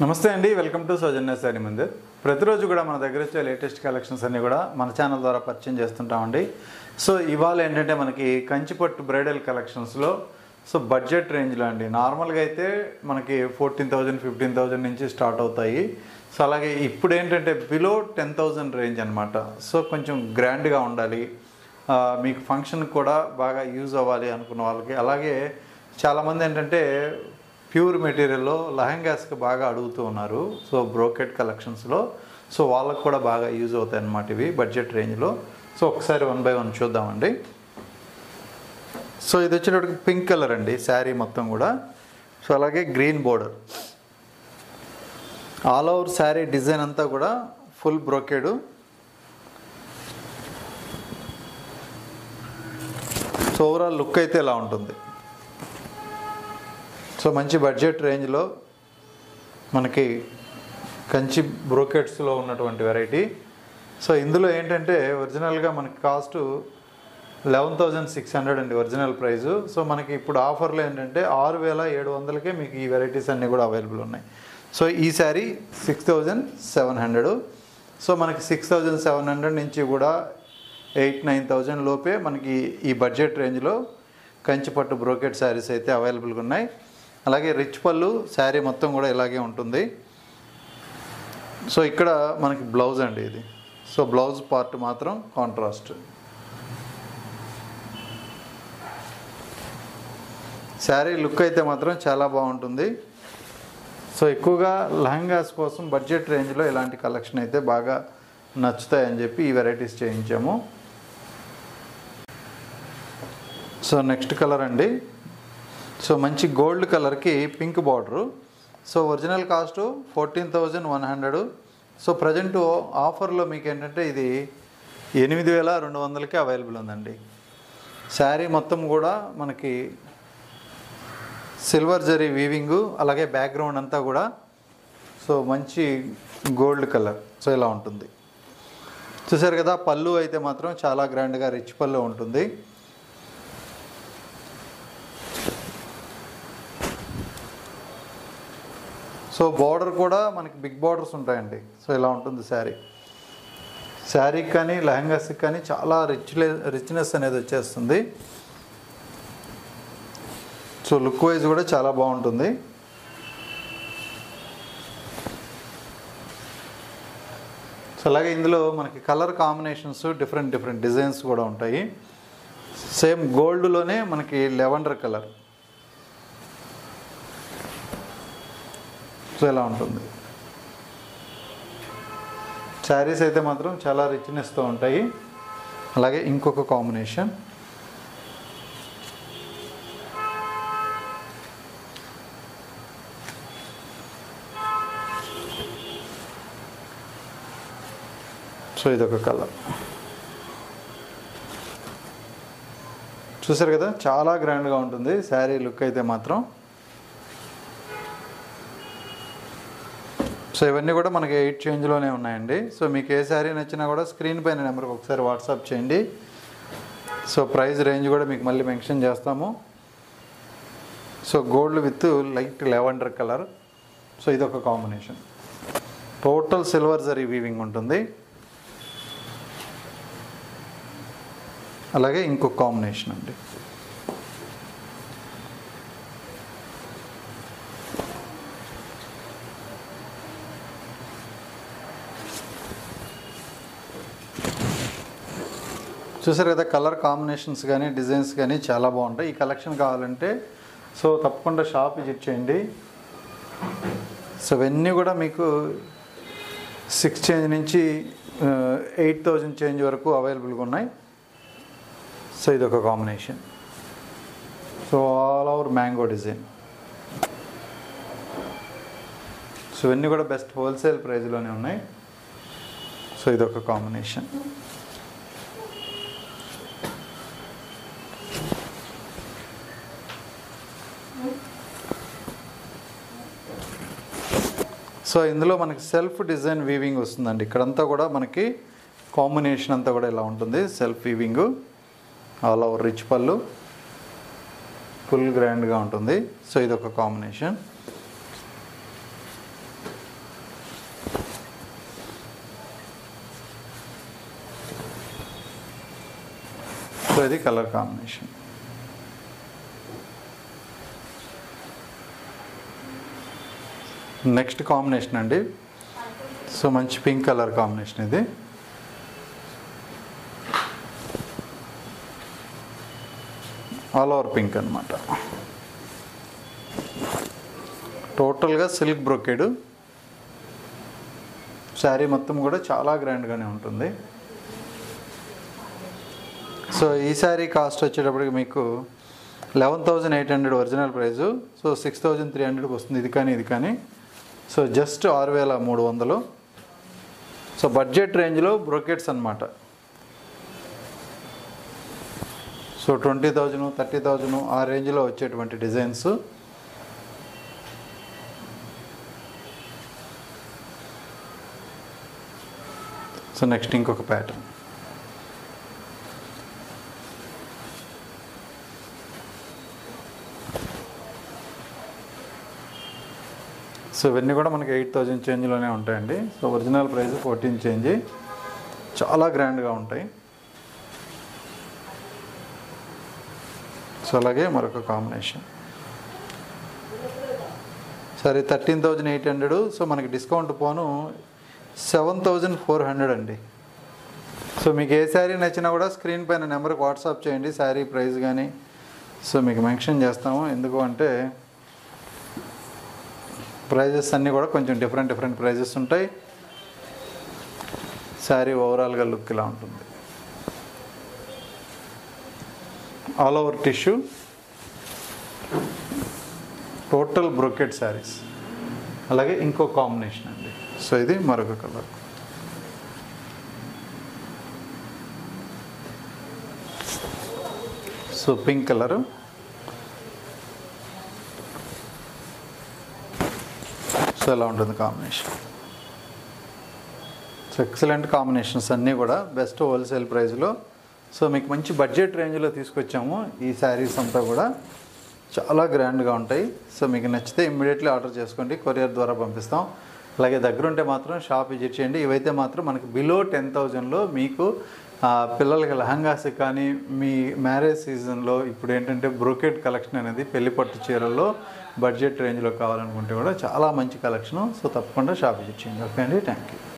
నమస్తే అండి, welcome to సౌజన్య శారీ మందిర్. ప్రతిరోజు కూడా మన దగ్గర వచ్చే లేటెస్ట్ కలెక్షన్స్ అన్నీ కూడా మన ఛానల్ ద్వారా పరిచయం చేస్తుంటామండి. సో ఇవాళ ఏంటంటే మనకి కంచిపట్టు బ్రైడల్ కలెక్షన్స్లో బడ్జెట్ రేంజ్లో అండి. నార్మల్గా అయితే మనకి 14,000 15,000 నుంచి స్టార్ట్ అవుతాయి. సో అలాగే ఇప్పుడు ఏంటంటే బిలో 10,000 రేంజ్ అనమాట. సో కొంచెం గ్రాండ్గా ఉండాలి, మీకు ఫంక్షన్ కూడా బాగా యూజ్ అవ్వాలి అనుకున్న వాళ్ళకి, అలాగే చాలామంది ఏంటంటే ప్యూర్ మెటీరియల్లో లెహంగాస్కి బాగా అడుగుతూ ఉన్నారు. సో బ్రోకెట్ కలెక్షన్స్లో సో వాళ్ళకు కూడా బాగా యూజ్ అవుతాయి అన్నమాట ఇవి బడ్జెట్ రేంజ్లో. సో ఒకసారి 1 by 1 చూద్దామండి. సో ఇది వచ్చేటప్పటికి పింక్ కలర్ అండి శారీ మొత్తం కూడా. సో అలాగే green border, all over sari design అంతా కూడా ఫుల్ బ్రోకేడు. సో ఓవరాల్ లుక్ అయితే ఇలా ఉంటుంది. సో మంచి బడ్జెట్ రేంజ్లో మనకి కంచి బ్రోకెట్స్లో ఉన్నటువంటి వెరైటీ. సో ఇందులో ఏంటంటే ఒరిజినల్గా మనకి కాస్ట్ 11,600 అండి ఒరిజినల్ ప్రైజు. సో మనకి ఇప్పుడు ఆఫర్లో ఏంటంటే 6,700కే మీకు ఈ వెరైటీస్ అన్నీ కూడా అవైలబుల్ ఉన్నాయి. సో ఈ శారీ 6,700. సో మనకి 6,700 నుంచి కూడా 8,000-9,000 లోపే మనకి ఈ బడ్జెట్ రేంజ్లో కంచిపట్టు బ్రోకెట్ శారీస్ అయితే అవైలబుల్గా ఉన్నాయి. అలాగే రిచ్ పళ్ళు, శారీ మొత్తం కూడా ఇలాగే ఉంటుంది. సో ఇక్కడ మనకి బ్లౌజ్ అండి ఇది. సో బ్లౌజ్ పార్ట్ మాత్రం కాంట్రాస్ట్. శారీ లుక్ అయితే మాత్రం చాలా బాగుంటుంది. సో ఎక్కువగా లెహంగాస్ కోసం బడ్జెట్ రేంజ్లో ఇలాంటి కలెక్షన్ అయితే బాగా నచ్చుతాయని చెప్పి ఈ వెరైటీస్ చేయించాము. సో నెక్స్ట్ కలర్ అండి. సో మంచి గోల్డ్ కలర్కి pink border. So original cost 14,100. So present ఆఫర్లో మీకు ఏంటంటే ఇది 8,200కే అవైలబుల్ ఉందండి. శారీ మొత్తం కూడా మనకి సిల్వర్ జరీ వీవింగు, అలాగే బ్యాక్గ్రౌండ్ అంతా కూడా సో మంచి గోల్డ్ కలర్. సో ఇలా ఉంటుంది. చూసారు కదా, పళ్ళు అయితే మాత్రం చాలా గ్రాండ్గా రిచ్ పళ్ళు ఉంటుంది. సో బార్డర్ కూడా మనకి బిగ్ బార్డర్స్ ఉంటాయండి. సో ఇలా ఉంటుంది శారీ. శారీకి కానీ లెహంగాస్కి కానీ చాలా రిచ్నెస్ అనేది వచ్చేస్తుంది. సో లుక్ వైజ్ కూడా చాలా బాగుంటుంది. సో అలాగే ఇందులో మనకి కలర్ కాంబినేషన్స్ డిఫరెంట్ డిజైన్స్ కూడా ఉంటాయి. సేమ్ గోల్డ్లోనే మనకి లెవెండర్ కలర్. సో ఇలా ఉంటుంది. శారీస్ అయితే మాత్రం చాలా రిచ్నెస్తో ఉంటాయి. అలాగే ఇంకొక కాంబినేషన్. సో ఇదొక కలర్. చూసారు కదా, చాలా గ్రాండ్గా ఉంటుంది శారీ లుక్ అయితే మాత్రం. సో ఇవన్నీ కూడా మనకి 8 చేంజ్లోనే ఉన్నాయండి. సో మీకు ఏ శారీ నచ్చినా కూడా స్క్రీన్ పైన నెంబర్కి ఒకసారి వాట్సాప్ చేయండి. సో ప్రైస్ రేంజ్ కూడా మీకు మళ్ళీ మెన్షన్ చేస్తాము. So gold with light lavender colour. So ఇదొక combination. Total silver zari weaving ఉంటుంది. అలాగే ఇంకొక కాంబినేషన్ అండి. చూసారు కదా, కలర్ కాంబినేషన్స్ కానీ డిజైన్స్ కానీ చాలా బాగుంటాయి. ఈ కలెక్షన్ కావాలంటే సో తప్పకుండా షాప్ విజిట్ చేయండి. సో ఇవన్నీ కూడా మీకు 6 చేంజ్ నుంచి 8,000 చేంజ్ వరకు అవైలబుల్గా ఉన్నాయి. సో ఇదొక combination. So all over mango design. So ఇవన్నీ కూడా బెస్ట్ హోల్సేల్ ప్రైస్లోనే ఉన్నాయి. సో ఇదొక కాంబినేషన్. సో ఇందులో మనకి సెల్ఫ్ డిజైన్ వీవింగ్ వస్తుందండి. ఇక్కడంతా కూడా మనకి కాంబినేషన్ అంతా కూడా ఇలా ఉంటుంది. Self weaving, all over rich పళ్ళు, ఫుల్ గ్రాండ్గా ఉంటుంది. సో ఇదొక కాంబినేషన్. ఇది కలర్ కాంబినేషన్. నెక్స్ట్ కాంబినేషన్ అండి. సో మంచి పింక్ కలర్ కాంబినేషన్ ఇది. ఆల్ ఓవర్ పింక్ అనమాట. టోటల్గా సిల్క్ బ్రొకేడ్. శారీ మొత్తం కూడా చాలా గ్రాండ్గానే ఉంటుంది. సో ఈ శారీ కాస్ట్ వచ్చేటప్పటికి మీకు 11,800 ఒరిజినల్ ప్రైజు. సో 6,300 వస్తుంది ఇది కానీ. So just 6,300. సో బడ్జెట్ రేంజ్లో బ్రోకెట్స్ అనమాట. సో 20,000 30,000 ఆ రేంజ్లో వచ్చేటువంటి డిజైన్స్. సో నెక్స్ట్ ఇంకొక ప్యాటర్న్. సో ఇవన్నీ కూడా మనకి 8,000 చేంజ్లోనే ఉంటాయండి. So original price 14 change. చాలా గ్రాండ్గా ఉంటాయి. సో అలాగే మరొక కాంబినేషన్. సరే 13,800. సో మనకి డిస్కౌంట్ పోను 7,400 అండి. సో మీకు ఏ శారీ నచ్చినా కూడా స్క్రీన్ పైన నెంబర్కి వాట్సాప్ చేయండి, శారీ ప్రైస్ కానీ. సో మీకు మెన్షన్ చేస్తాము. ఎందుకు అంటే ప్రైజెస్ అన్నీ కూడా కొంచెం డిఫరెంట్ ప్రైజెస్ ఉంటాయి. శారీ ఓవరాల్గా లుక్ ఇలా ఉంటుంది. All over tissue, total brocade saris. అలాగే ఇంకో కాంబినేషన్ అండి. సో ఇది మరొక colour. So pink colour. So ఎలా ఉంటుంది కాంబినేషన్. సో ఎక్సలెంట్ కాంబినేషన్స్ అన్నీ కూడా బెస్ట్ హోల్సేల్ ప్రైస్లో. సో మీకు మంచి బడ్జెట్ రేంజ్లో తీసుకొచ్చాము. ఈ శారీస్ అంతా కూడా చాలా గ్రాండ్గా ఉంటాయి. సో మీకు నచ్చితే ఇమ్మీడియట్లీ ఆర్డర్ చేసుకోండి, కొరియర్ ద్వారా పంపిస్తాం. అలాగే దగ్గరుంటే మాత్రం షాప్ విజిట్ చేయండి. ఇవైతే మాత్రం మనకి బిలో 10,000లో మీకు పిల్లలకి లెహంగాస్ కానీ మీ మ్యారేజ్ సీజన్లో ఇప్పుడు ఏంటంటే బ్రోకెట్ కలెక్షన్ అనేది పెళ్లి పట్టు చీరల్లో బడ్జెట్ రేంజ్లో కావాలనుకుంటే కూడా చాలా మంచి కలెక్షను. సో తప్పకుండా షాప్ విజిట్ చేయండి. ఓకే అండి, థ్యాంక్ యూ.